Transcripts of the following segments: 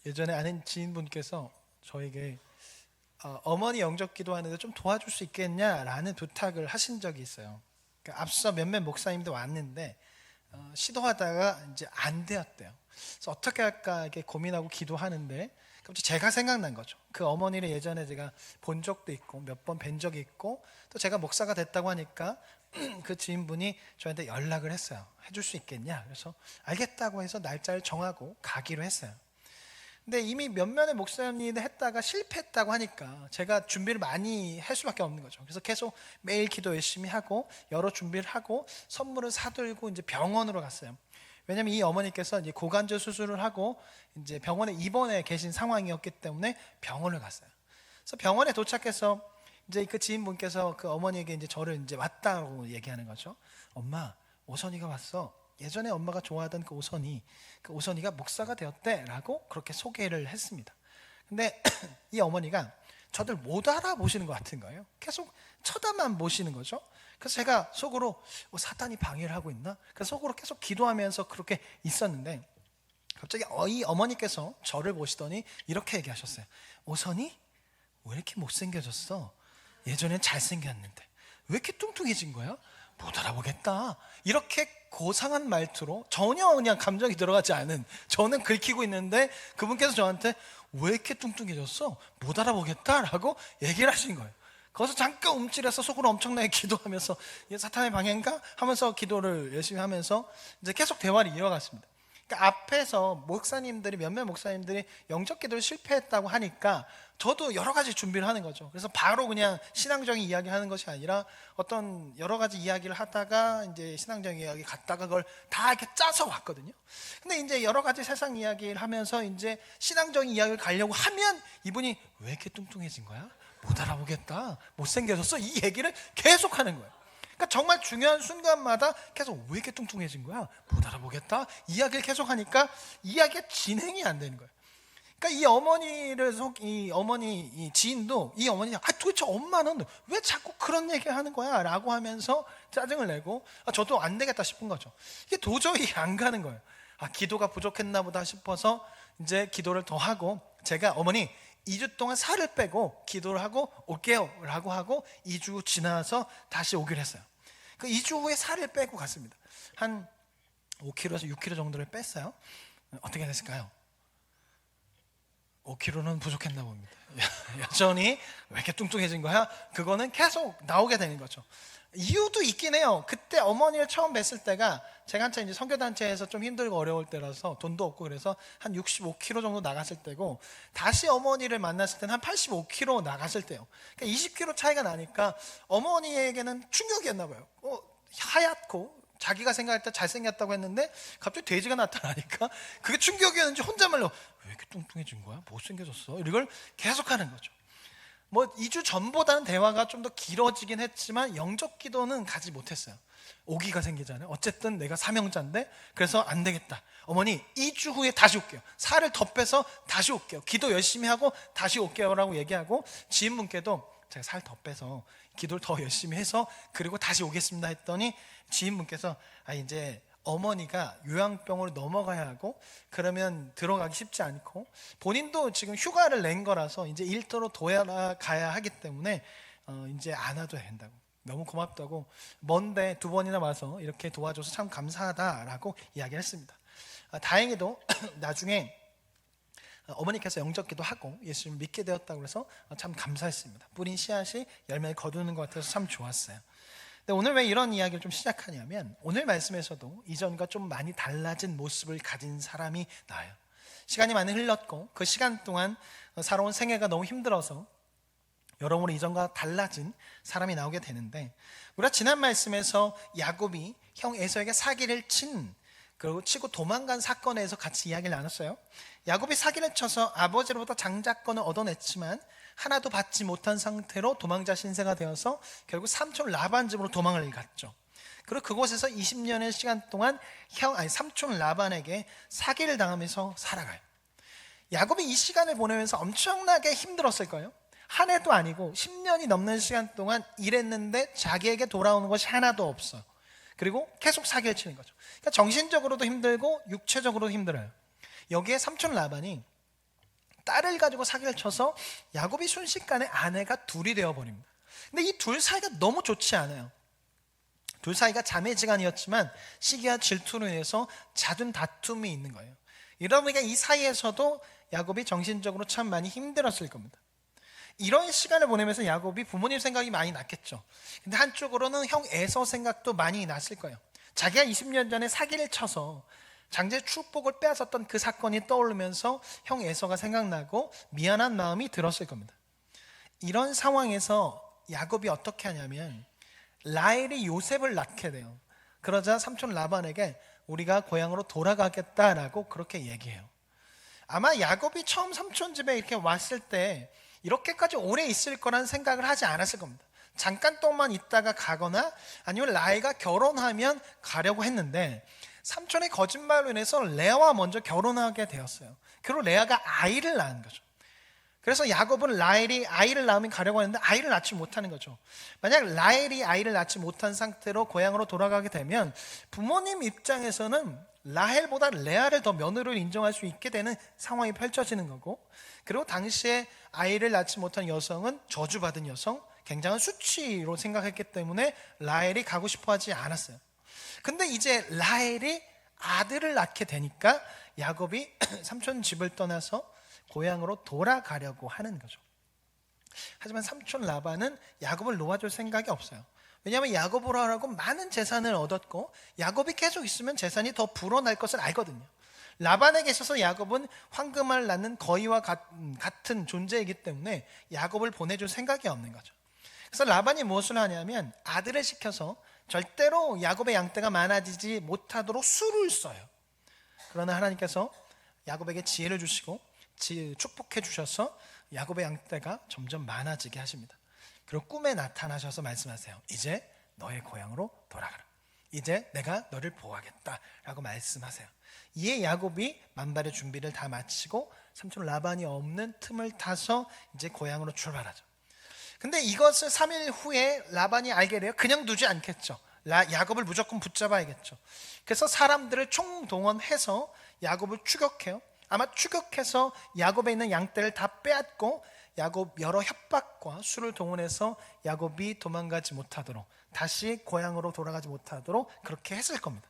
예전에 아는 지인분께서 저에게 어머니 영접 기도하는데 좀 도와줄 수 있겠냐라는 부탁을 하신 적이 있어요. 그러니까 앞서 몇몇 목사님도 왔는데 시도하다가 이제 안 되었대요. 그래서 어떻게 할까 이렇게 고민하고 기도하는데 갑자기 제가 생각난 거죠. 그 어머니를 예전에 제가 본 적도 있고 몇 번 뵌 적이 있고 또 제가 목사가 됐다고 하니까 그 지인분이 저한테 연락을 했어요. 해줄 수 있겠냐? 그래서 알겠다고 해서 날짜를 정하고 가기로 했어요. 근데 이미 몇몇의 목사님이 했다가 실패했다고 하니까 제가 준비를 많이 할 수밖에 없는 거죠. 그래서 계속 매일 기도 열심히 하고 여러 준비를 하고 선물을 사들고 이제 병원으로 갔어요. 왜냐면 이 어머니께서 이제 고관절 수술을 하고 이제 병원에 입원해 계신 상황이었기 때문에 병원을 갔어요. 그래서 병원에 도착해서 이제 그 지인분께서 그 어머니에게 이제 저를 이제 왔다고 얘기하는 거죠. 엄마, 오선이가 왔어. 예전에 엄마가 좋아하던 그 오선이가 목사가 되었대라고 그렇게 소개를 했습니다. 근데 이 어머니가 저들 못 알아보시는 것 같은 거예요. 계속 쳐다만 보시는 거죠. 그래서 제가 속으로 사탄이 방해를 하고 있나? 그래서 속으로 계속 기도하면서 그렇게 있었는데 갑자기 이 어머니께서 저를 보시더니 이렇게 얘기하셨어요. 오선이 왜 이렇게 못생겨졌어? 예전엔 잘생겼는데 왜 이렇게 뚱뚱해진 거야? 못 알아보겠다. 이렇게 고상한 말투로 전혀 그냥 감정이 들어가지 않은, 저는 긁히고 있는데 그분께서 저한테 왜 이렇게 뚱뚱해졌어? 못 알아보겠다라고 얘기를 하신 거예요. 거기서 잠깐 움찔해서 속으로 엄청나게 기도하면서 이게 사탄의 방해인가? 하면서 기도를 열심히 하면서 이제 계속 대화를 이어갔습니다. 그러니까 앞에서 목사님들이 몇몇 목사님들이 영접 기도를 실패했다고 하니까 저도 여러 가지 준비를 하는 거죠. 그래서 바로 그냥 신앙적인 이야기 하는 것이 아니라 어떤 여러 가지 이야기를 하다가 이제 신앙적인 이야기 갔다가 그걸 다 이렇게 짜서 왔거든요. 근데 이제 여러 가지 세상 이야기를 하면서 이제 신앙적인 이야기를 가려고 하면 이분이 왜 이렇게 뚱뚱해진 거야? 못 알아보겠다. 못생겨졌어. 이 얘기를 계속 하는 거예요. 그러니까 정말 중요한 순간마다 계속 왜 이렇게 뚱뚱해진 거야? 못 알아보겠다. 이야기를 계속 하니까 이야기가 진행이 안 되는 거예요. 그러니까 이 지인도 이 어머니 도대체 엄마는 왜 자꾸 그런 얘기 하는 거야? 라고 하면서 짜증을 내고 저도 안 되겠다 싶은 거죠. 이게 도저히 안 가는 거예요. 기도가 부족했나 보다 싶어서 이제 기도를 더 하고 제가 어머니 2주 동안 살을 빼고 기도를 하고 올게요 라고 하고 2주 지나서 다시 오기로 했어요. 그 2주 후에 살을 빼고 갔습니다. 한 5kg에서 6kg 정도를 뺐어요. 어떻게 됐을까요? 5kg는 부족했나 봅니다. 여전히 왜 이렇게 뚱뚱해진 거야? 그거는 계속 나오게 되는 거죠. 이유도 있긴 해요. 그때 어머니를 처음 뵀을 때가 제가 한참 이제 선교단체에서 좀 힘들고 어려울 때라서 돈도 없고 그래서 한 65kg 정도 나갔을 때고 다시 어머니를 만났을 때는 한 85kg 나갔을 때요. 그러니까 20kg 차이가 나니까 어머니에게는 충격이었나 봐요. 하얗고 자기가 생각할 때 잘생겼다고 했는데 갑자기 돼지가 나타나니까 그게 충격이었는지 혼자말로 왜 이렇게 뚱뚱해진 거야? 못생겨졌어? 이걸 계속하는 거죠. 2주 전보다는 대화가 좀 더 길어지긴 했지만 영접 기도는 가지 못했어요. 오기가 생기잖아요. 어쨌든 내가 사명자인데 그래서 안 되겠다. 어머니 2주 후에 다시 올게요. 살을 더 빼서 다시 올게요. 기도 열심히 하고 다시 올게요 라고 얘기하고 지인분께도 제가 살 더 빼서 기도를 더 열심히 해서 그리고 다시 오겠습니다 했더니 지인분께서 이제 어머니가 요양병으로 넘어가야 하고 그러면 들어가기 쉽지 않고 본인도 지금 휴가를 낸 거라서 이제 일터로 돌아가야 하기 때문에 이제 안 와도 된다고, 너무 고맙다고, 먼데 2번이나 와서 이렇게 도와줘서 참 감사하다라고 이야기를 했습니다. 다행히도 나중에 어머니께서 영접기도 하고 예수님을 믿게 되었다고 해서 참 감사했습니다. 뿌린 씨앗이 열매를 거두는 것 같아서 참 좋았어요. 근데 오늘 왜 이런 이야기를 좀 시작하냐면 오늘 말씀에서도 이전과 좀 많이 달라진 모습을 가진 사람이 나와요. 시간이 많이 흘렀고 그 시간 동안 살아온 생애가 너무 힘들어서 여러모로 이전과 달라진 사람이 나오게 되는데 우리가 지난 말씀에서 야곱이 형 에서에게 사기를 그리고 치고 도망간 사건에서 같이 이야기를 나눴어요. 야곱이 사기를 쳐서 아버지로부터 장자권을 얻어냈지만 하나도 받지 못한 상태로 도망자 신세가 되어서 결국 삼촌 라반 집으로 도망을 갔죠. 그리고 그곳에서 20년의 시간 동안 삼촌 라반에게 사기를 당하면서 살아가요. 야곱이 이 시간을 보내면서 엄청나게 힘들었을 거예요. 한 해도 아니고 10년이 넘는 시간 동안 일했는데 자기에게 돌아오는 것이 하나도 없어요. 그리고 계속 사기를 치는 거죠. 그러니까 정신적으로도 힘들고 육체적으로도 힘들어요. 여기에 삼촌 라반이 딸을 가지고 사기를 쳐서 야곱이 순식간에 아내가 둘이 되어버립니다. 근데 이 둘 사이가 너무 좋지 않아요. 둘 사이가 자매지간이었지만 시기와 질투로 인해서 잦은 다툼이 있는 거예요. 이러다 보니까 이 사이에서도 야곱이 정신적으로 참 많이 힘들었을 겁니다. 이런 시간을 보내면서 야곱이 부모님 생각이 많이 났겠죠. 근데 한쪽으로는 형 에서 생각도 많이 났을 거예요. 자기가 20년 전에 사기를 쳐서 장자의 축복을 빼앗았던 그 사건이 떠오르면서 형 에서가 생각나고 미안한 마음이 들었을 겁니다. 이런 상황에서 야곱이 어떻게 하냐면 라헬이 요셉을 낳게 돼요. 그러자 삼촌 라반에게 우리가 고향으로 돌아가겠다라고 그렇게 얘기해요. 아마 야곱이 처음 삼촌 집에 이렇게 왔을 때 이렇게까지 오래 있을 거란 생각을 하지 않았을 겁니다. 잠깐 동안 있다가 가거나 아니면 라헬가 결혼하면 가려고 했는데 삼촌의 거짓말로 인해서 레아와 먼저 결혼하게 되었어요. 그리고 레아가 아이를 낳은 거죠. 그래서 야곱은 라헬이 아이를 낳으면 가려고 했는데 아이를 낳지 못하는 거죠. 만약 라헬이 아이를 낳지 못한 상태로 고향으로 돌아가게 되면 부모님 입장에서는 라헬보다 레아를 더 며느리로 인정할 수 있게 되는 상황이 펼쳐지는 거고, 그리고 당시에 아이를 낳지 못한 여성은 저주받은 여성, 굉장한 수치로 생각했기 때문에 라헬이 가고 싶어 하지 않았어요. 근데 이제 라헬이 아들을 낳게 되니까 야곱이 삼촌 집을 떠나서 고향으로 돌아가려고 하는 거죠. 하지만 삼촌 라반은 야곱을 놓아줄 생각이 없어요. 왜냐하면 야곱으로 하라고 많은 재산을 얻었고 야곱이 계속 있으면 재산이 더 불어날 것을 알거든요. 라반에게 있어서 야곱은 황금알 낳는 거위와 같은 존재이기 때문에 야곱을 보내줄 생각이 없는 거죠. 그래서 라반이 무엇을 하냐면 아들을 시켜서 절대로 야곱의 양떼가 많아지지 못하도록 수를 써요. 그러나 하나님께서 야곱에게 지혜를 주시고 축복해 주셔서 야곱의 양떼가 점점 많아지게 하십니다. 그리고 꿈에 나타나셔서 말씀하세요. 이제 너의 고향으로 돌아가라. 이제 내가 너를 보호하겠다 라고 말씀하세요. 이에 야곱이 만발의 준비를 다 마치고 삼촌 라반이 없는 틈을 타서 이제 고향으로 출발하죠. 근데 이것을 3일 후에 라반이 알게 돼요. 그냥 두지 않겠죠. 야곱을 무조건 붙잡아야겠죠. 그래서 사람들을 총동원해서 야곱을 추격해요. 아마 추격해서 야곱에 있는 양떼를 다 빼앗고 야곱 여러 협박과 수를 동원해서 야곱이 도망가지 못하도록, 다시 고향으로 돌아가지 못하도록 그렇게 했을 겁니다.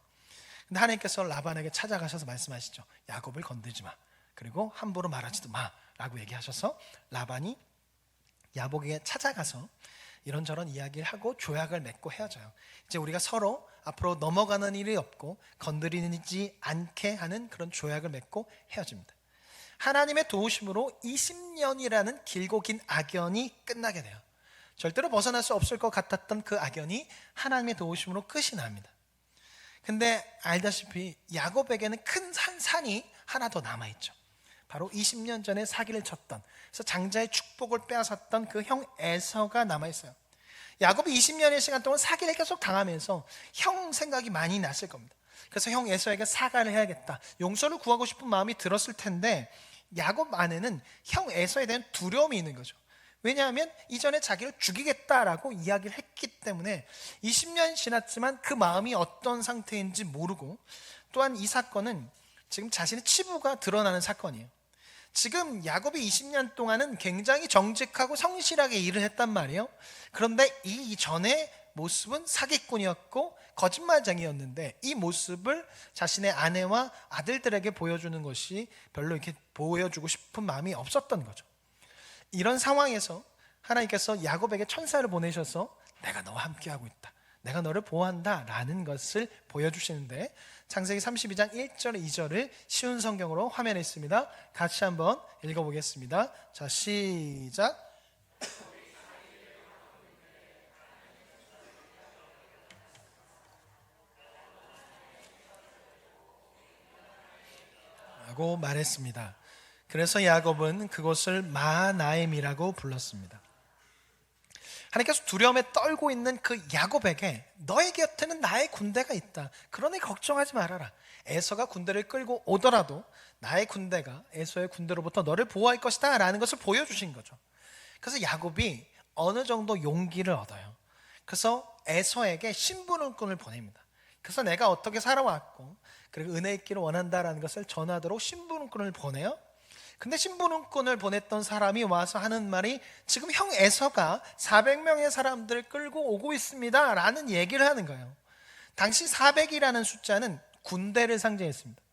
근데 하나님께서 라반에게 찾아가셔서 말씀하시죠. 야곱을 건들지 마, 그리고 함부로 말하지도 마 라고 얘기하셔서 라반이 야곱에게 찾아가서 이런저런 이야기를 하고 조약을 맺고 헤어져요. 이제 우리가 서로 앞으로 넘어가는 일이 없고 건드리지 않게 하는 그런 조약을 맺고 헤어집니다. 하나님의 도우심으로 20년이라는 길고 긴 악연이 끝나게 돼요. 절대로 벗어날 수 없을 것 같았던 그 악연이 하나님의 도우심으로 끝이 납니다. 근데 알다시피 야곱에게는 큰 산이 하나 더 남아있죠. 바로 20년 전에 사기를 쳤던, 그래서 장자의 축복을 빼앗았던 그 형 에서가 남아있어요. 야곱이 20년의 시간 동안 사기를 계속 당하면서 형 생각이 많이 났을 겁니다. 그래서 형 에서에게 사과를 해야겠다, 용서를 구하고 싶은 마음이 들었을 텐데 야곱 안에는 형 에서에 대한 두려움이 있는 거죠. 왜냐하면 이전에 자기를 죽이겠다라고 이야기를 했기 때문에 20년 지났지만 그 마음이 어떤 상태인지 모르고, 또한 이 사건은 지금 자신의 치부가 드러나는 사건이에요. 지금 야곱이 20년 동안은 굉장히 정직하고 성실하게 일을 했단 말이에요. 그런데 이 전의 모습은 사기꾼이었고 거짓말쟁이였는데 이 모습을 자신의 아내와 아들들에게 보여주는 것이 별로 이렇게 보여주고 싶은 마음이 없었던 거죠. 이런 상황에서 하나님께서 야곱에게 천사를 보내셔서 내가 너와 함께하고 있다, 내가 너를 보호한다 라는 것을 보여주시는데, 창세기 32장 1절 2절을 쉬운 성경으로 화면에 있습니다. 같이 한번 읽어보겠습니다. 자, 시작. 라고 말했습니다. 그래서 야곱은 그곳을 마하나임이라고 불렀습니다. 하나님께서 두려움에 떨고 있는 그 야곱에게 너의 곁에는 나의 군대가 있다, 그러니 걱정하지 말아라, 에서가 군대를 끌고 오더라도 나의 군대가 에서의 군대로부터 너를 보호할 것이다 라는 것을 보여주신 거죠. 그래서 야곱이 어느 정도 용기를 얻어요. 그래서 에서에게 신부름꾼을 보냅니다. 그래서 내가 어떻게 살아왔고 그리고 은혜 있기를 원한다라는 것을 전하도록 신부름꾼을 보내요. 근데 심부름꾼을 보냈던 사람이 와서 하는 말이 지금 형 에서가 400명의 사람들을 끌고 오고 있습니다 라는 얘기를 하는 거예요. 당시 400이라는 숫자는 군대를 상징했습니다.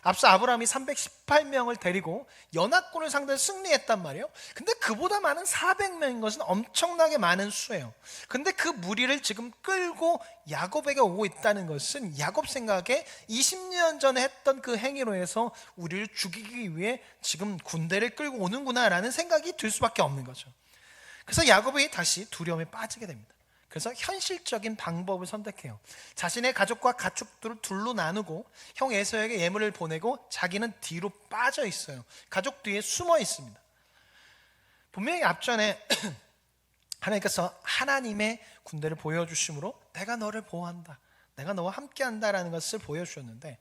앞서 아브라함이 318명을 데리고 연합군을 상대로 승리했단 말이에요. 근데 그보다 많은 400명인 것은 엄청나게 많은 수예요. 근데 그 무리를 지금 끌고 야곱에게 오고 있다는 것은 야곱 생각에 20년 전에 했던 그 행위로 해서 우리를 죽이기 위해 지금 군대를 끌고 오는구나 라는 생각이 들 수밖에 없는 거죠. 그래서 야곱이 다시 두려움에 빠지게 됩니다. 그래서 현실적인 방법을 선택해요. 자신의 가족과 가축들을 둘로 나누고 형 에서에게 예물을 보내고 자기는 뒤로 빠져 있어요. 가족 뒤에 숨어 있습니다. 분명히 앞전에 하나님께서 하나님의 군대를 보여주심으로 내가 너를 보호한다, 내가 너와 함께한다라는 것을 보여주셨는데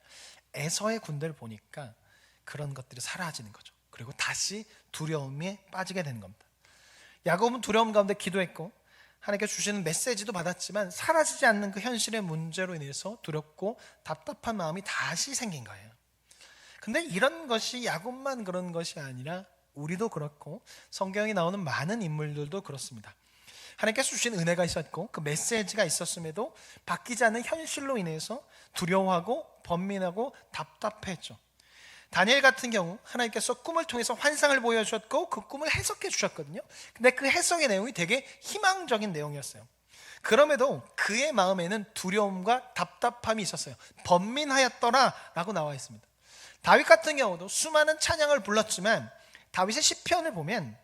에서의 군대를 보니까 그런 것들이 사라지는 거죠. 그리고 다시 두려움에 빠지게 되는 겁니다. 야곱은 두려움 가운데 기도했고 하나님께 주시는 메시지도 받았지만 사라지지 않는 그 현실의 문제로 인해서 두렵고 답답한 마음이 다시 생긴 거예요. 근데 이런 것이 야곱만 그런 것이 아니라 우리도 그렇고 성경에 나오는 많은 인물들도 그렇습니다. 하나님께서 주신 은혜가 있었고 그 메시지가 있었음에도 바뀌지 않는 현실로 인해서 두려워하고 번민하고 답답했죠. 다니엘 같은 경우 하나님께서 꿈을 통해서 환상을 보여주셨고 그 꿈을 해석해 주셨거든요. 근데 그 해석의 내용이 되게 희망적인 내용이었어요. 그럼에도 그의 마음에는 두려움과 답답함이 있었어요. 번민하였더라 라고 나와 있습니다. 다윗 같은 경우도 수많은 찬양을 불렀지만 다윗의 시편을 보면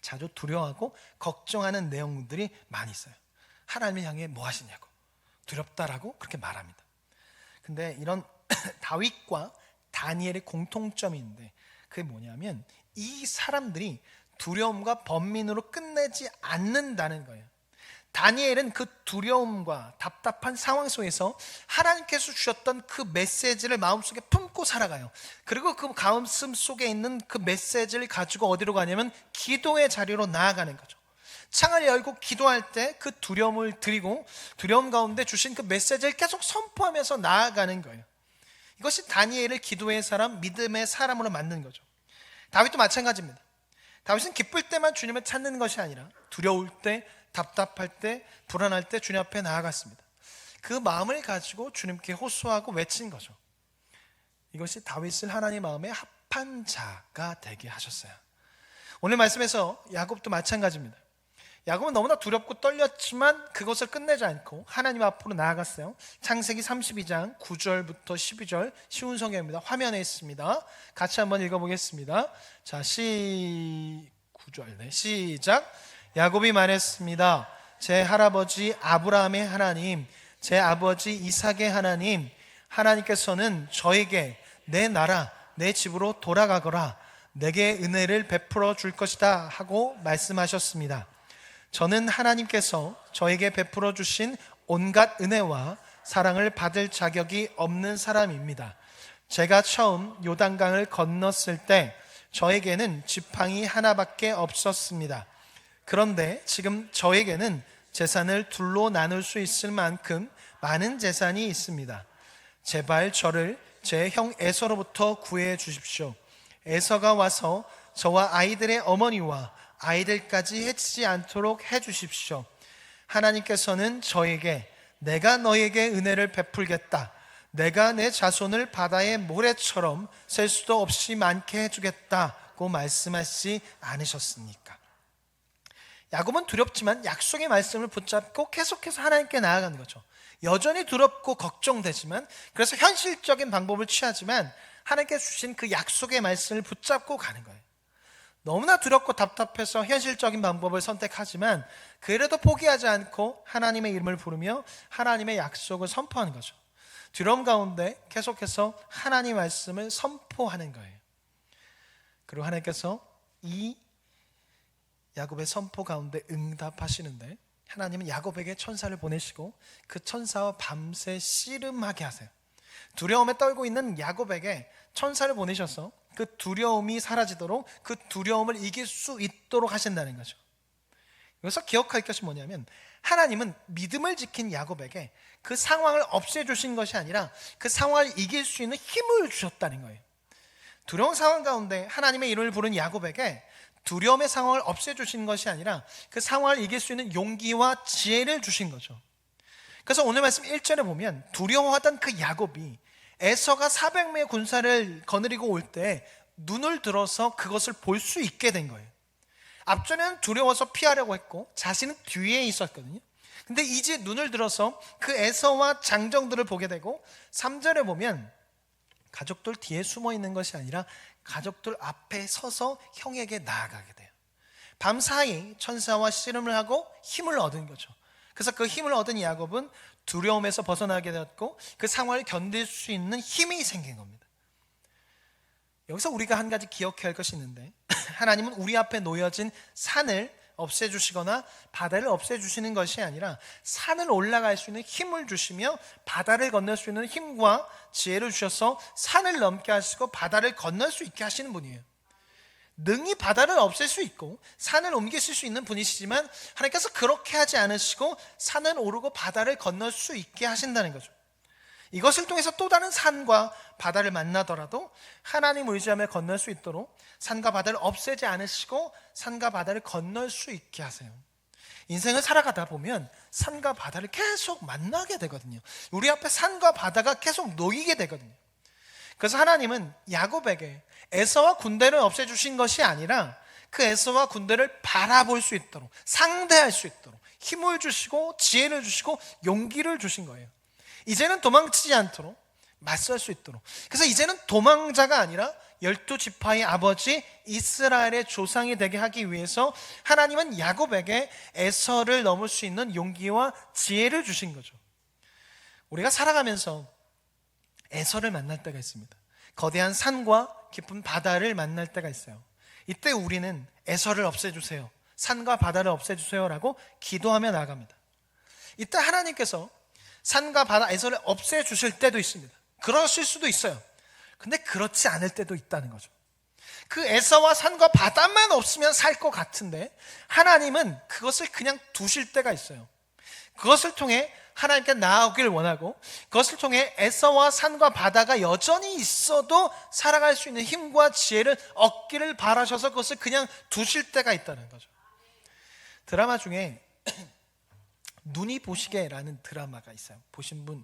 자주 두려워하고 걱정하는 내용들이 많이 있어요. 하나님을 향해 뭐 하시냐고, 두렵다라고 그렇게 말합니다. 근데 이런 다윗과 다니엘의 공통점이 있는데 그게 뭐냐면 이 사람들이 두려움과 번민으로 끝내지 않는다는 거예요. 다니엘은 그 두려움과 답답한 상황 속에서 하나님께서 주셨던 그 메시지를 마음속에 품고 살아가요. 그리고 그 가슴 속에 있는 그 메시지를 가지고 어디로 가냐면 기도의 자리로 나아가는 거죠. 창을 열고 기도할 때 그 두려움을 드리고 두려움 가운데 주신 그 메시지를 계속 선포하면서 나아가는 거예요. 이것이 다니엘을 기도의 사람, 믿음의 사람으로 만든 거죠. 다윗도 마찬가지입니다. 다윗은 기쁠 때만 주님을 찾는 것이 아니라 두려울 때, 답답할 때, 불안할 때 주님 앞에 나아갔습니다. 그 마음을 가지고 주님께 호소하고 외친 거죠. 이것이 다윗을 하나님 마음에 합한 자가 되게 하셨어요. 오늘 말씀에서 야곱도 마찬가지입니다. 야곱은 너무나 두렵고 떨렸지만 그것을 끝내지 않고 하나님 앞으로 나아갔어요. 창세기 32장 9절부터 12절 쉬운 성경입니다. 화면에 있습니다. 같이 한번 읽어보겠습니다. 자, 9절 시작. 야곱이 말했습니다. 제 할아버지 아브라함의 하나님, 제 아버지 이삭의 하나님, 하나님께서는 저에게 내 나라, 내 집으로 돌아가거라, 내게 은혜를 베풀어 줄 것이다 하고 말씀하셨습니다. 저는 하나님께서 저에게 베풀어 주신 온갖 은혜와 사랑을 받을 자격이 없는 사람입니다. 제가 처음 요단강을 건넜을 때 저에게는 지팡이 하나밖에 없었습니다. 그런데 지금 저에게는 재산을 둘로 나눌 수 있을 만큼 많은 재산이 있습니다. 제발 저를 제 형 에서로부터 구해 주십시오. 에서가 와서 저와 아이들의 어머니와 아이들까지 해치지 않도록 해주십시오. 하나님께서는 저에게 내가 너에게 은혜를 베풀겠다, 내가 내 자손을 바다의 모래처럼 셀 수도 없이 많게 해주겠다고 말씀하시지 않으셨습니까? 야곱은 두렵지만 약속의 말씀을 붙잡고 계속해서 하나님께 나아가는 거죠. 여전히 두렵고 걱정되지만, 그래서 현실적인 방법을 취하지만 하나님께 주신 그 약속의 말씀을 붙잡고 가는 거예요. 너무나 두렵고 답답해서 현실적인 방법을 선택하지만 그래도 포기하지 않고 하나님의 이름을 부르며 하나님의 약속을 선포하는 거죠. 두려움 가운데 계속해서 하나님의 말씀을 선포하는 거예요. 그리고 하나님께서 이 야곱의 선포 가운데 응답하시는데 하나님은 야곱에게 천사를 보내시고 그 천사와 밤새 씨름하게 하세요. 두려움에 떨고 있는 야곱에게 천사를 보내셔서 그 두려움이 사라지도록, 그 두려움을 이길 수 있도록 하신다는 거죠. 여기서 기억할 것이 뭐냐면 하나님은 믿음을 지킨 야곱에게 그 상황을 없애주신 것이 아니라 그 상황을 이길 수 있는 힘을 주셨다는 거예요. 두려운 상황 가운데 하나님의 이름을 부른 야곱에게 두려움의 상황을 없애주신 것이 아니라 그 상황을 이길 수 있는 용기와 지혜를 주신 거죠. 그래서 오늘 말씀 1절에 보면 두려워하던 그 야곱이 에서가 400명의 군사를 거느리고 올 때 눈을 들어서 그것을 볼 수 있게 된 거예요. 앞전에는 두려워서 피하려고 했고 자신은 뒤에 있었거든요. 근데 이제 눈을 들어서 그 에서와 장정들을 보게 되고 3절에 보면 가족들 뒤에 숨어 있는 것이 아니라 가족들 앞에 서서 형에게 나아가게 돼요. 밤사이 천사와 씨름을 하고 힘을 얻은 거죠. 그래서 그 힘을 얻은 야곱은 두려움에서 벗어나게 되었고 그 상황을 견딜 수 있는 힘이 생긴 겁니다. 여기서 우리가 한 가지 기억해야 할 것이 있는데 하나님은 우리 앞에 놓여진 산을 없애주시거나 바다를 없애주시는 것이 아니라 산을 올라갈 수 있는 힘을 주시며 바다를 건널 수 있는 힘과 지혜를 주셔서 산을 넘게 하시고 바다를 건널 수 있게 하시는 분이에요. 능히 바다를 없앨 수 있고 산을 옮기실 수 있는 분이시지만 하나님께서 그렇게 하지 않으시고 산을 오르고 바다를 건널 수 있게 하신다는 거죠. 이것을 통해서 또 다른 산과 바다를 만나더라도 하나님을 의지하며 건널 수 있도록 산과 바다를 없애지 않으시고 산과 바다를 건널 수 있게 하세요. 인생을 살아가다 보면 산과 바다를 계속 만나게 되거든요. 우리 앞에 산과 바다가 계속 놓이게 되거든요. 그래서 하나님은 야곱에게 에서와 군대를 없애주신 것이 아니라 그 에서와 군대를 바라볼 수 있도록 상대할 수 있도록 힘을 주시고 지혜를 주시고 용기를 주신 거예요. 이제는 도망치지 않도록 맞설 수 있도록. 그래서 이제는 도망자가 아니라 12지파의 아버지 이스라엘의 조상이 되게 하기 위해서 하나님은 야곱에게 에서를 넘을 수 있는 용기와 지혜를 주신 거죠. 우리가 살아가면서 에서를 만날 때가 있습니다. 거대한 산과 깊은 바다를 만날 때가 있어요. 이때 우리는 에서를 없애주세요, 산과 바다를 없애주세요 라고 기도하며 나아갑니다. 이때 하나님께서 산과 바다 에서를 없애주실 때도 있습니다. 그러실 수도 있어요. 근데 그렇지 않을 때도 있다는 거죠. 그 에서와 산과 바다만 없으면 살 것 같은데 하나님은 그것을 그냥 두실 때가 있어요. 그것을 통해 하나님께 나아오길 원하고 그것을 통해 에서와 산과 바다가 여전히 있어도 살아갈 수 있는 힘과 지혜를 얻기를 바라셔서 그것을 그냥 두실 때가 있다는 거죠. 드라마 중에 눈이 보시게라는 드라마가 있어요. 보신 분,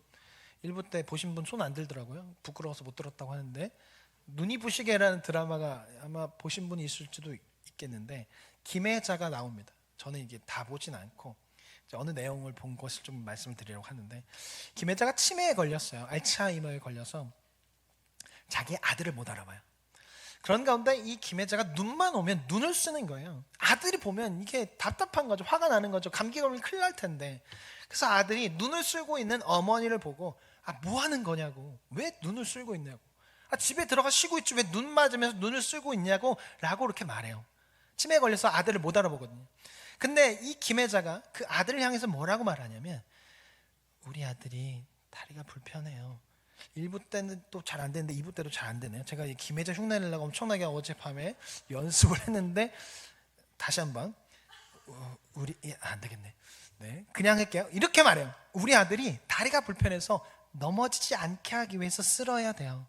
1부 때 보신 분 손 안 들더라고요. 부끄러워서 못 들었다고 하는데 눈이 보시게라는 드라마가 아마 보신 분이 있을지도 있겠는데 김혜자가 나옵니다. 저는 이게 다 보진 않고 어느 내용을 본 것을 좀 말씀을 드리려고 하는데 김혜자가 치매에 걸렸어요. 알츠하이머에 걸려서 자기 아들을 못 알아봐요. 그런 가운데 이 김혜자가 눈만 오면 눈을 쓰는 거예요. 아들이 보면 이게 답답한 거죠. 화가 나는 거죠. 감기 걸리면 큰일 날 텐데. 그래서 아들이 눈을 쓸고 있는 어머니를 보고 뭐 하는 거냐고, 왜 눈을 쓸고 있냐고, 집에 들어가 쉬고 있지 왜 눈 맞으면서 눈을 쓸고 있냐고 라고 이렇게 말해요. 치매에 걸려서 아들을 못 알아보거든요. 근데 이 김혜자가 그 아들을 향해서 뭐라고 말하냐면 우리 아들이 다리가 불편해요. 1부 때는 또 잘 안 되는데 2부 때도 잘 안 되네요. 제가 이 김혜자 흉내 내려고 엄청나게 어젯밤에 연습을 했는데 다시 한번 우리 안 되겠네. 네, 그냥 할게요. 이렇게 말해요. 우리 아들이 다리가 불편해서 넘어지지 않게 하기 위해서 쓸어야 돼요.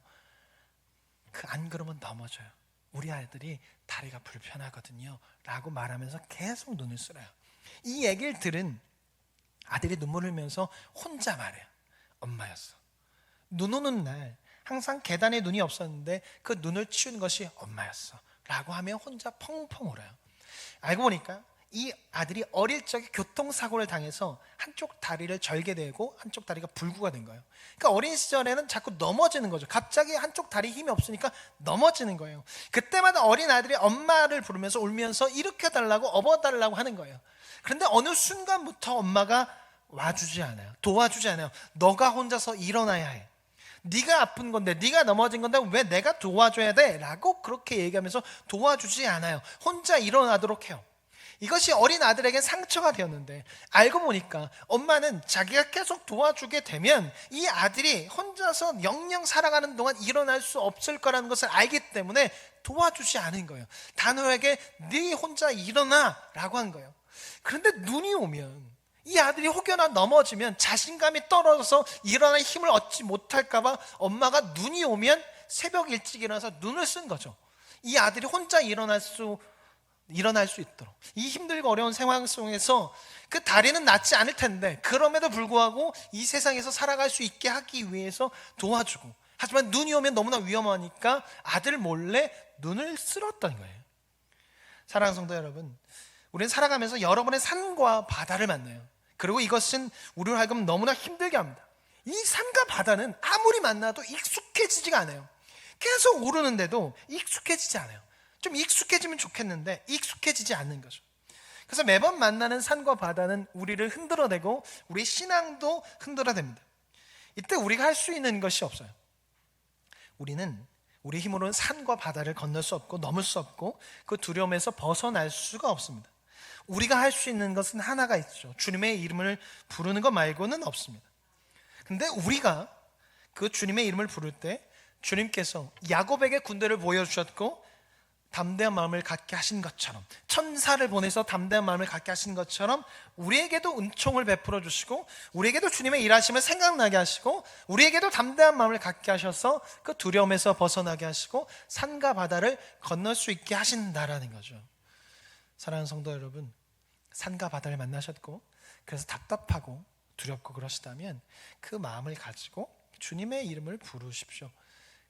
안 그러면 넘어져요. 우리 아들이 다리가 불편하거든요 라고 말하면서 계속 눈을 쓸어요. 이 얘기를 들은 아들이 눈물 흘리면서 혼자 말해요. 엄마였어. 눈 오는 날 항상 계단에 눈이 없었는데 그 눈을 치운 것이 엄마였어 라고 하며 혼자 펑펑 울어요. 알고 보니까 이 아들이 어릴 적에 교통사고를 당해서 한쪽 다리를 절개되고 한쪽 다리가 불구가 된 거예요. 그러니까 어린 시절에는 자꾸 넘어지는 거죠. 갑자기 한쪽 다리 힘이 없으니까 넘어지는 거예요. 그때마다 어린 아들이 엄마를 부르면서 울면서 일으켜달라고 업어달라고 하는 거예요. 그런데 어느 순간부터 엄마가 와주지 않아요. 도와주지 않아요. 너가 혼자서 일어나야 해. 네가 아픈 건데, 네가 넘어진 건데 왜 내가 도와줘야 돼? 라고 그렇게 얘기하면서 도와주지 않아요. 혼자 일어나도록 해요. 이것이 어린 아들에게 상처가 되었는데 알고 보니까 엄마는 자기가 계속 도와주게 되면 이 아들이 혼자서 영영 살아가는 동안 일어날 수 없을 거라는 것을 알기 때문에 도와주지 않은 거예요. 단호하게 네 혼자 일어나 라고 한 거예요. 그런데 눈이 오면 이 아들이 혹여나 넘어지면 자신감이 떨어져서 일어날 힘을 얻지 못할까 봐 엄마가 눈이 오면 새벽 일찍 일어나서 눈을 쓴 거죠. 이 아들이 혼자 일어날 수 있도록. 이 힘들고 어려운 상황 속에서 그 다리는 낫지 않을 텐데 그럼에도 불구하고 이 세상에서 살아갈 수 있게 하기 위해서 도와주고, 하지만 눈이 오면 너무나 위험하니까 아들 몰래 눈을 쓸었던 거예요. 사랑하는 성도 여러분, 우리는 살아가면서 여러 번의 산과 바다를 만나요. 그리고 이것은 우리를 하여금 너무나 힘들게 합니다. 이 산과 바다는 아무리 만나도 익숙해지지가 않아요. 계속 오르는데도 익숙해지지 않아요. 좀 익숙해지면 좋겠는데 익숙해지지 않는 거죠. 그래서 매번 만나는 산과 바다는 우리를 흔들어대고 우리 신앙도 흔들어댑니다. 이때 우리가 할 수 있는 것이 없어요. 우리는 우리 힘으로는 산과 바다를 건널 수 없고 넘을 수 없고 그 두려움에서 벗어날 수가 없습니다. 우리가 할 수 있는 것은 하나가 있죠. 주님의 이름을 부르는 것 말고는 없습니다. 근데 우리가 그 주님의 이름을 부를 때 주님께서 야곱에게 군대를 보여주셨고 담대한 마음을 갖게 하신 것처럼, 천사를 보내서 담대한 마음을 갖게 하신 것처럼 우리에게도 은총을 베풀어 주시고 우리에게도 주님의 일하심을 생각나게 하시고 우리에게도 담대한 마음을 갖게 하셔서 그 두려움에서 벗어나게 하시고 산과 바다를 건널 수 있게 하신다라는 거죠. 사랑하는 성도 여러분, 산과 바다를 만나셨고 그래서 답답하고 두렵고 그러시다면 그 마음을 가지고 주님의 이름을 부르십시오.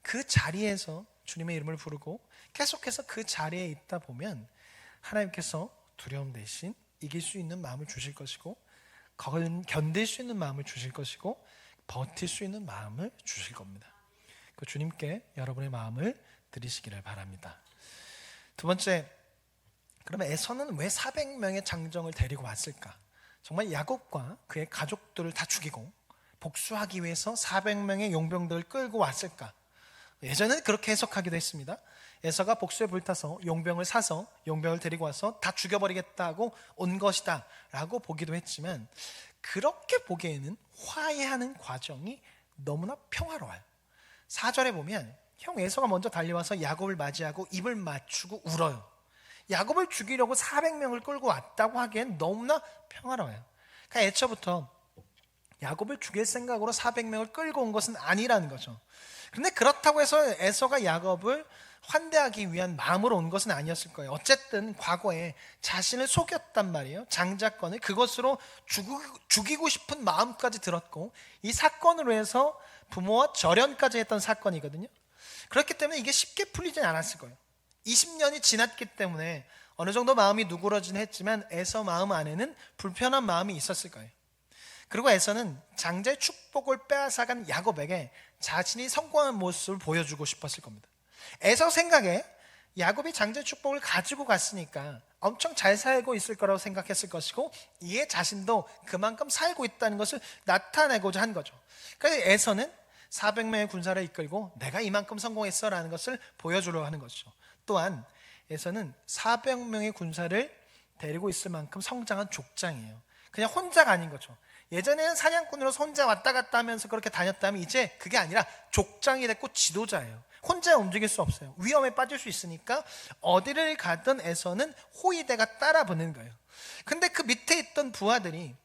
그 자리에서 주님의 이름을 부르고 계속해서 그 자리에 있다 보면 하나님께서 두려움 대신 이길 수 있는 마음을 주실 것이고 견딜 수 있는 마음을 주실 것이고 버틸 수 있는 마음을 주실 겁니다. 그 주님께 여러분의 마음을 드리시기를 바랍니다. 두 번째, 그러면 에서는 왜 400명의 장정을 데리고 왔을까? 정말 야곱과 그의 가족들을 다 죽이고 복수하기 위해서 400명의 용병들을 끌고 왔을까? 예전에는 그렇게 해석하기도 했습니다. 에서가 복수에 불타서 용병을 사서 용병을 데리고 와서 다 죽여버리겠다고 온 것이다 라고 보기도 했지만, 그렇게 보기에는 화해하는 과정이 너무나 평화로워요. 4절에 보면 형 에서가 먼저 달려와서 야곱을 맞이하고 입을 맞추고 울어요. 야곱을 죽이려고 400명을 끌고 왔다고 하기엔 너무나 평화로워요. 그러니까 애초부터 야곱을 죽일 생각으로 400명을 끌고 온 것은 아니라는 거죠. 그런데 그렇다고 해서 에서가 야곱을 환대하기 위한 마음으로 온 것은 아니었을 거예요. 어쨌든 과거에 자신을 속였단 말이에요. 장자권을 그것으로 죽이고 싶은 마음까지 들었고, 이 사건으로 해서 부모와 절연까지 했던 사건이거든요. 그렇기 때문에 이게 쉽게 풀리진 않았을 거예요. 20년이 지났기 때문에 어느 정도 마음이 누그러지긴 했지만 에서 마음 안에는 불편한 마음이 있었을 거예요. 그리고 에서는 장자의 축복을 빼앗아간 야곱에게 자신이 성공한 모습을 보여주고 싶었을 겁니다. 에서 생각에 야곱이 장자의 축복을 가지고 갔으니까 엄청 잘 살고 있을 거라고 생각했을 것이고, 이에 자신도 그만큼 살고 있다는 것을 나타내고자 한 거죠. 그래서 에서는 400명의 군사를 이끌고 내가 이만큼 성공했어 라는 것을 보여주려고 하는 것이죠. 또한 에서는 400명의 군사를 데리고 있을 만큼 성장한 족장이에요. 그냥 혼자가 아닌 거죠. 예전에는 사냥꾼으로서 혼자 왔다 갔다 하면서 그렇게 다녔다면 이제 그게 아니라 족장이 됐고 지도자예요. 혼자 움직일 수 없어요. 위험에 빠질 수 있으니까 어디를 가든 에서는 호위대가 따라붙는 거예요. 근데 그 밑에 있던 부하들이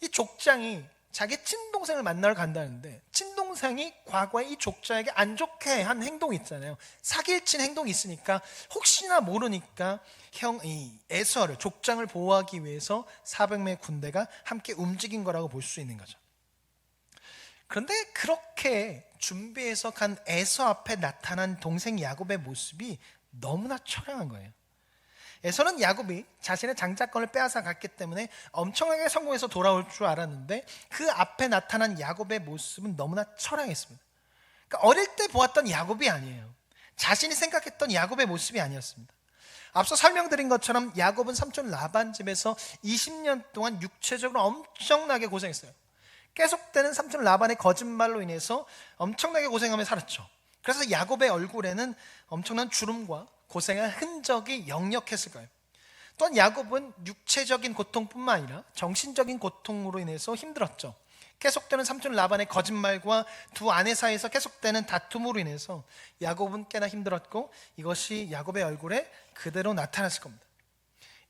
이 족장이 자기 친동생을 만나러 간다는데, 친동생이 과거에 이 족장에게 안 좋게 한 행동이 있잖아요. 사기를 친 행동이 있으니까 혹시나 모르니까 이 에서를, 족장을 보호하기 위해서 400명의 군대가 함께 움직인 거라고 볼 수 있는 거죠. 그런데 그렇게 준비해서 간 에서 앞에 나타난 동생 야곱의 모습이 너무나 처량한 거예요. 에서는 야곱이 자신의 장자권을 빼앗아 갔기 때문에 엄청나게 성공해서 돌아올 줄 알았는데 그 앞에 나타난 야곱의 모습은 너무나 처량했습니다. 그러니까 어릴 때 보았던 야곱이 아니에요. 자신이 생각했던 야곱의 모습이 아니었습니다. 앞서 설명드린 것처럼 야곱은 삼촌 라반 집에서 20년 동안 육체적으로 엄청나게 고생했어요. 계속되는 삼촌 라반의 거짓말로 인해서 엄청나게 고생하며 살았죠. 그래서 야곱의 얼굴에는 엄청난 주름과 고생의 흔적이 역력했을 거예요. 또한 야곱은 육체적인 고통뿐만 아니라 정신적인 고통으로 인해서 힘들었죠. 계속되는 삼촌 라반의 거짓말과 두 아내 사이에서 계속되는 다툼으로 인해서 야곱은 꽤나 힘들었고, 이것이 야곱의 얼굴에 그대로 나타났을 겁니다.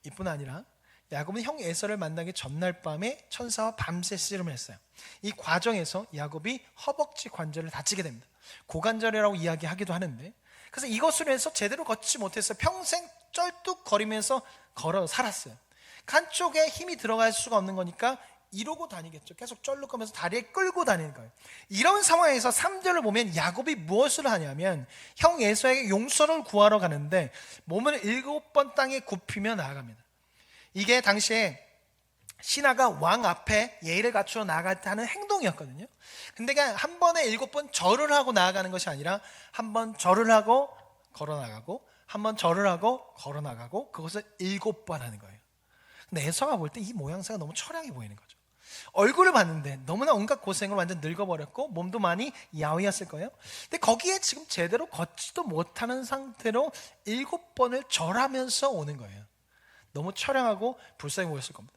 이뿐 아니라 야곱은 형 에서를 만나기 전날 밤에 천사와 밤새 씨름을 했어요. 이 과정에서 야곱이 허벅지 관절을 다치게 됩니다. 고관절이라고 이야기하기도 하는데, 그래서 이것으로 해서 제대로 걷지 못했어요. 평생 쩔뚝거리면서 걸어 살았어요. 한쪽에 힘이 들어갈 수가 없는 거니까 이러고 다니겠죠. 계속 쩔룩하면서 다리에 끌고 다니는 거예요. 이런 상황에서 3절을 보면 야곱이 무엇을 하냐면 형 에서에게 용서를 구하러 가는데 몸을 7번 땅에 굽히며 나아갑니다. 이게 당시에 신하가 왕 앞에 예의를 갖추어 나아갈 때 하는 행동이었거든요. 근데 그냥 한 번에 7번 절을 하고 나아가는 것이 아니라 한 번 절을 하고 걸어 나가고 한 번 절을 하고 걸어 나가고 그것을 7번 하는 거예요. 근데 에서가 볼 때 이 모양새가 너무 처량해 보이는 거죠. 얼굴을 봤는데 너무나 온갖 고생을 완전 늙어버렸고 몸도 많이 야위었을 거예요. 근데 거기에 지금 제대로 걷지도 못하는 상태로 7번을 절하면서 오는 거예요. 너무 처량하고 불쌍해 보였을 겁니다.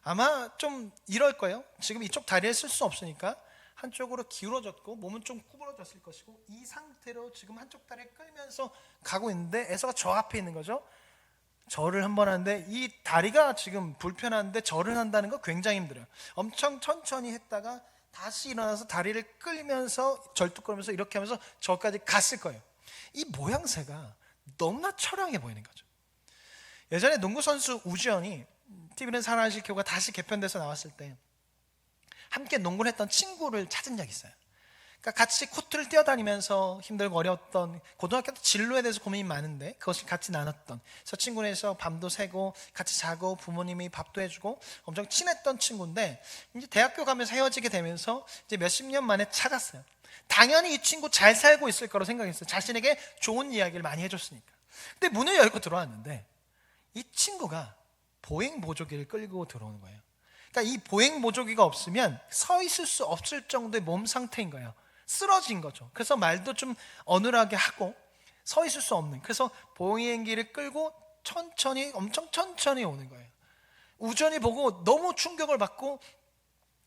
아마 좀 이럴 거예요. 지금 이쪽 다리를 쓸 수 없으니까 한쪽으로 기울어졌고 몸은 좀 구부러졌을 것이고 이 상태로 지금 한쪽 다리를 끌면서 가고 있는데 에서가 저 앞에 있는 거죠. 절을 한 번 하는데 이 다리가 지금 불편한데 절을 한다는 거 굉장히 힘들어요. 엄청 천천히 했다가 다시 일어나서 다리를 끌면서 절뚝거리면서 이렇게 하면서 저까지 갔을 거예요. 이 모양새가 너무나 처량해 보이는 거죠. 예전에 농구선수 우지연이 TV는 사랑하실 교가 다시 개편돼서 나왔을 때 함께 농구를 했던 친구를 찾은 적이 있어요. 그러니까 같이 코트를 뛰어다니면서 힘들고 어려웠던 고등학교 때 진로에 대해서 고민이 많은데 그것을 같이 나눴던, 그래서 친구에서 밤도 새고 같이 자고 부모님이 밥도 해주고 엄청 친했던 친구인데 이제 대학교 가면서 헤어지게 되면서 이제 몇십 년 만에 찾았어요. 당연히 이 친구 잘 살고 있을 거라고 생각했어요. 자신에게 좋은 이야기를 많이 해줬으니까. 근데 문을 열고 들어왔는데 이 친구가 보행 보조기를 끌고 들어오는 거예요. 그러니까 이 보행 보조기가 없으면 서 있을 수 없을 정도의 몸 상태인 거예요. 쓰러진 거죠. 그래서 말도 좀 어눌하게 하고 서 있을 수 없는, 그래서 보행기를 끌고 천천히, 엄청 천천히 오는 거예요. 우전이 보고 너무 충격을 받고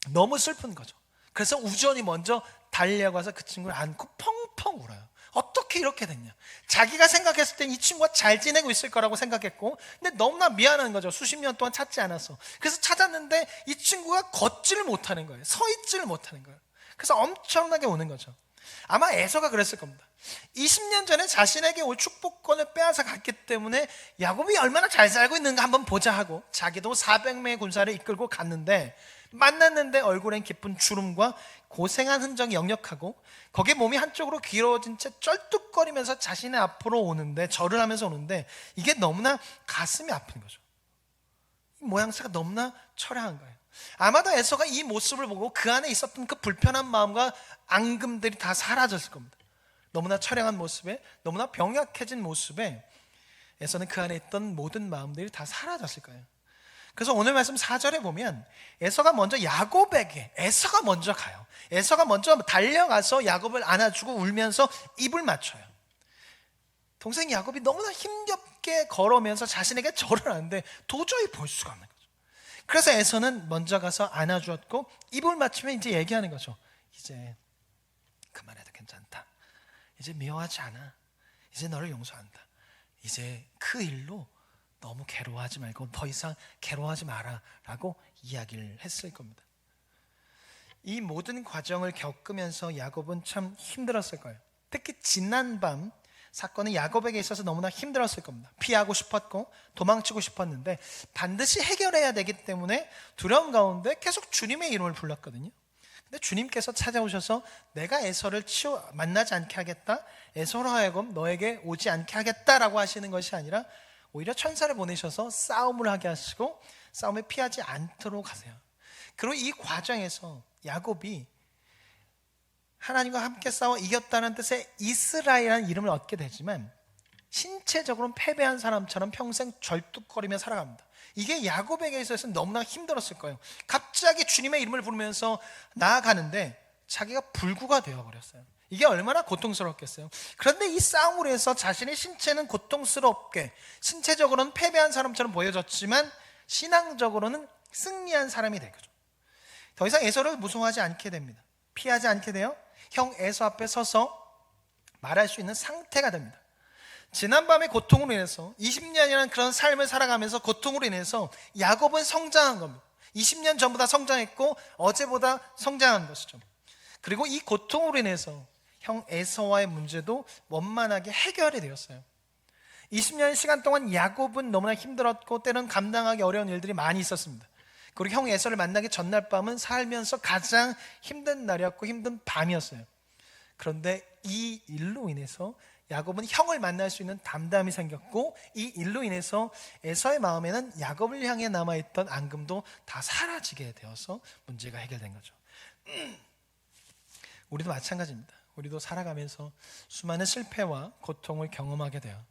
너무 슬픈 거죠. 그래서 우전이 먼저 달려가서 그 친구를 안고 펑펑 울어요. 어떻게 이렇게 됐냐. 자기가 생각했을 땐 이 친구가 잘 지내고 있을 거라고 생각했고, 근데 너무나 미안한 거죠. 수십 년 동안 찾지 않아서. 그래서 찾았는데 이 친구가 걷지를 못하는 거예요. 서 있지를 못하는 거예요. 그래서 엄청나게 우는 거죠. 아마 에서가 그랬을 겁니다. 20년 전에 자신에게 올 축복권을 빼앗아 갔기 때문에 야곱이 얼마나 잘 살고 있는가 한번 보자 하고 자기도 400명의 군사를 이끌고 갔는데, 만났는데 얼굴엔 깊은 주름과 고생한 흔적이 역력하고 거기에 몸이 한쪽으로 길어진 채 쩔뚝거리면서 자신의 앞으로 오는데, 절을 하면서 오는데 이게 너무나 가슴이 아픈 거죠. 이 모양새가 너무나 처량한 거예요. 아마도 에서가 이 모습을 보고 그 안에 있었던 그 불편한 마음과 앙금들이 다 사라졌을 겁니다. 너무나 처량한 모습에, 너무나 병약해진 모습에 에서는 그 안에 있던 모든 마음들이 다 사라졌을 거예요. 그래서 오늘 말씀 4절에 보면 에서가 먼저 야곱에게, 에서가 먼저 가요. 에서가 먼저 달려가서 야곱을 안아주고 울면서 입을 맞춰요. 동생 야곱이 너무나 힘겹게 걸으면서 자신에게 절을 하는데 도저히 볼 수가 없는 거죠. 그래서 에서는 먼저 가서 안아주었고 입을 맞추면 이제 얘기하는 거죠. 이제 그만해도 괜찮다. 이제 미워하지 않아. 이제 너를 용서한다. 이제 그 일로 너무 괴로워하지 말고 더 이상 괴로워하지 마라 라고 이야기를 했을 겁니다. 이 모든 과정을 겪으면서 야곱은 참 힘들었을 거예요. 특히 지난밤 사건은 야곱에게 있어서 너무나 힘들었을 겁니다. 피하고 싶었고 도망치고 싶었는데 반드시 해결해야 되기 때문에 두려움 가운데 계속 주님의 이름을 불렀거든요. 근데 주님께서 찾아오셔서 내가 에서를 만나지 않게 하겠다, 에서로 하여금 너에게 오지 않게 하겠다라고 하시는 것이 아니라 오히려 천사를 보내셔서 싸움을 하게 하시고 싸움에 피하지 않도록 하세요. 그리고 이 과정에서 야곱이 하나님과 함께 싸워 이겼다는 뜻의 이스라엘이라는 이름을 얻게 되지만 신체적으로는 패배한 사람처럼 평생 절뚝거리며 살아갑니다. 이게 야곱에게 있어서는 너무나 힘들었을 거예요. 갑자기 주님의 이름을 부르면서 나아가는데 자기가 불구가 되어버렸어요. 이게 얼마나 고통스럽겠어요. 그런데 이 싸움으로 해서 자신의 신체는 고통스럽게, 신체적으로는 패배한 사람처럼 보여졌지만 신앙적으로는 승리한 사람이 된 거죠. 더 이상 에서를 무서워하지 않게 됩니다. 피하지 않게 돼요. 형 에서 앞에 서서 말할 수 있는 상태가 됩니다. 지난밤의 고통으로 인해서 20년이라는 그런 삶을 살아가면서 고통으로 인해서 야곱은 성장한 겁니다. 20년 전보다 성장했고 어제보다 성장한 것이죠. 그리고 이 고통으로 인해서 형 에서와의 문제도 원만하게 해결이 되었어요. 20년의 시간 동안 야곱은 너무나 힘들었고 때로는 감당하기 어려운 일들이 많이 있었습니다. 그리고 형 에서를 만나기 전날 밤은 살면서 가장 힘든 날이었고 힘든 밤이었어요. 그런데 이 일로 인해서 야곱은 형을 만날 수 있는 담담이 생겼고, 이 일로 인해서 에서의 마음에는 야곱을 향해 남아있던 앙금도 다 사라지게 되어서 문제가 해결된 거죠. 우리도 마찬가지입니다. 우리도 살아가면서 수많은 실패와 고통을 경험하게 돼요.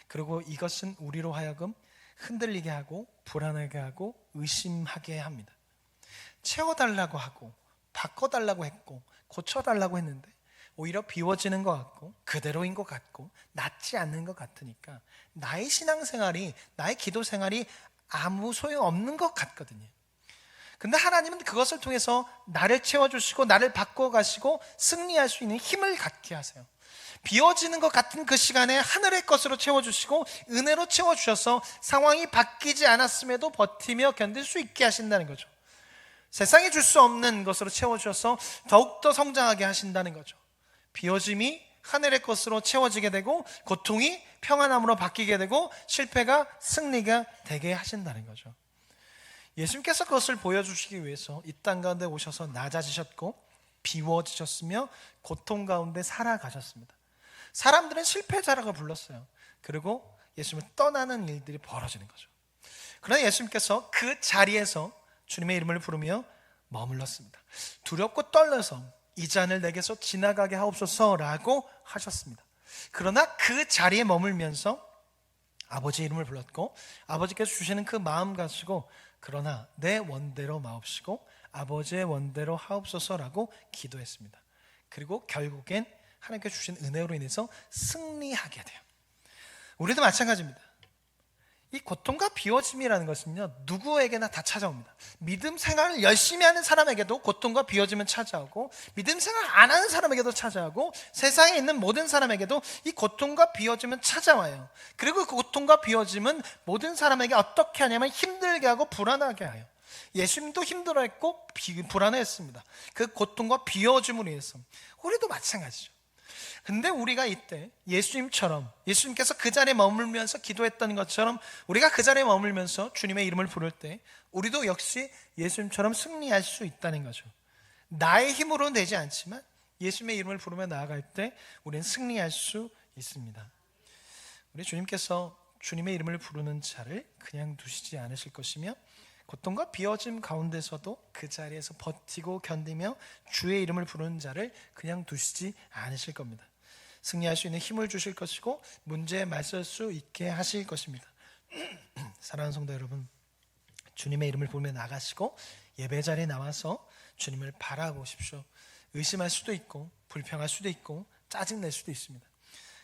그리고 이것은 우리로 하여금 흔들리게 하고 불안하게 하고 의심하게 합니다. 채워달라고 하고 바꿔달라고 했고 고쳐달라고 했는데 오히려 비워지는 것 같고 그대로인 것 같고 낫지 않는 것 같으니까 나의 신앙생활이, 나의 기도생활이 아무 소용없는 것 같거든요. 근데 하나님은 그것을 통해서 나를 채워주시고 나를 바꿔가시고 승리할 수 있는 힘을 갖게 하세요. 비워지는 것 같은 그 시간에 하늘의 것으로 채워주시고 은혜로 채워주셔서 상황이 바뀌지 않았음에도 버티며 견딜 수 있게 하신다는 거죠. 세상이 줄 수 없는 것으로 채워주셔서 더욱더 성장하게 하신다는 거죠. 비워짐이 하늘의 것으로 채워지게 되고 고통이 평안함으로 바뀌게 되고 실패가 승리가 되게 하신다는 거죠. 예수님께서 그것을 보여주시기 위해서 이 땅 가운데 오셔서 낮아지셨고 비워지셨으며 고통 가운데 살아가셨습니다. 사람들은 실패자라고 불렀어요. 그리고 예수님을 떠나는 일들이 벌어지는 거죠. 그러나 예수님께서 그 자리에서 주님의 이름을 부르며 머물렀습니다. 두렵고 떨려서 이 잔을 내게서 지나가게 하옵소서라고 하셨습니다. 그러나 그 자리에 머물면서 아버지의 이름을 불렀고 아버지께서 주시는 그 마음 가지고 그러나 내 원대로 마옵시고 아버지의 원대로 하옵소서라고 기도했습니다. 그리고 결국엔 하나님께서 주신 은혜로 인해서 승리하게 돼요. 우리도 마찬가지입니다. 이 고통과 비워짐이라는 것은요 누구에게나 다 찾아옵니다. 믿음 생활을 열심히 하는 사람에게도 고통과 비워짐은 찾아오고 믿음 생활 안 하는 사람에게도 찾아오고 세상에 있는 모든 사람에게도 이 고통과 비워짐은 찾아와요. 그리고 그 고통과 비워짐은 모든 사람에게 어떻게 하냐면 힘들게 하고 불안하게 해요. 예수님도 힘들어했고 불안했습니다. 그 고통과 비워짐으로 인해서 우리도 마찬가지죠. 근데 우리가 이때 예수님처럼 예수님께서 그 자리에 머물면서 기도했던 것처럼 우리가 그 자리에 머물면서 주님의 이름을 부를 때 우리도 역시 예수님처럼 승리할 수 있다는 거죠. 나의 힘으로는 되지 않지만 예수님의 이름을 부르며 나아갈 때 우리는 승리할 수 있습니다. 우리 주님께서 주님의 이름을 부르는 자를 그냥 두시지 않으실 것이며 고통과 비워짐 가운데서도 그 자리에서 버티고 견디며 주의 이름을 부르는 자를 그냥 두시지 않으실 겁니다. 승리할 수 있는 힘을 주실 것이고 문제에 맞설 수 있게 하실 것입니다. 사랑하는 성도 여러분, 주님의 이름을 부르며 나가시고 예배 자리에 나와서 주님을 바라보십시오. 의심할 수도 있고 불평할 수도 있고 짜증낼 수도 있습니다.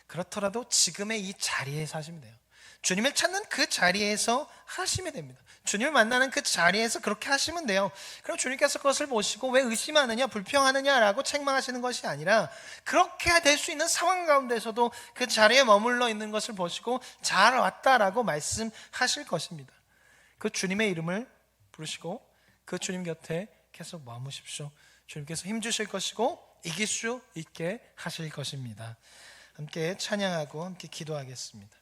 그렇더라도 지금의 이 자리에서 하시면 돼요. 주님을 찾는 그 자리에서 하시면 됩니다. 주님을 만나는 그 자리에서 그렇게 하시면 돼요. 그럼 주님께서 그것을 보시고 왜 의심하느냐 불평하느냐라고 책망하시는 것이 아니라 그렇게 될 수 있는 상황 가운데서도 그 자리에 머물러 있는 것을 보시고 잘 왔다라고 말씀하실 것입니다. 그 주님의 이름을 부르시고 그 주님 곁에 계속 머무십시오. 주님께서 힘주실 것이고 이길 수 있게 하실 것입니다. 함께 찬양하고 함께 기도하겠습니다.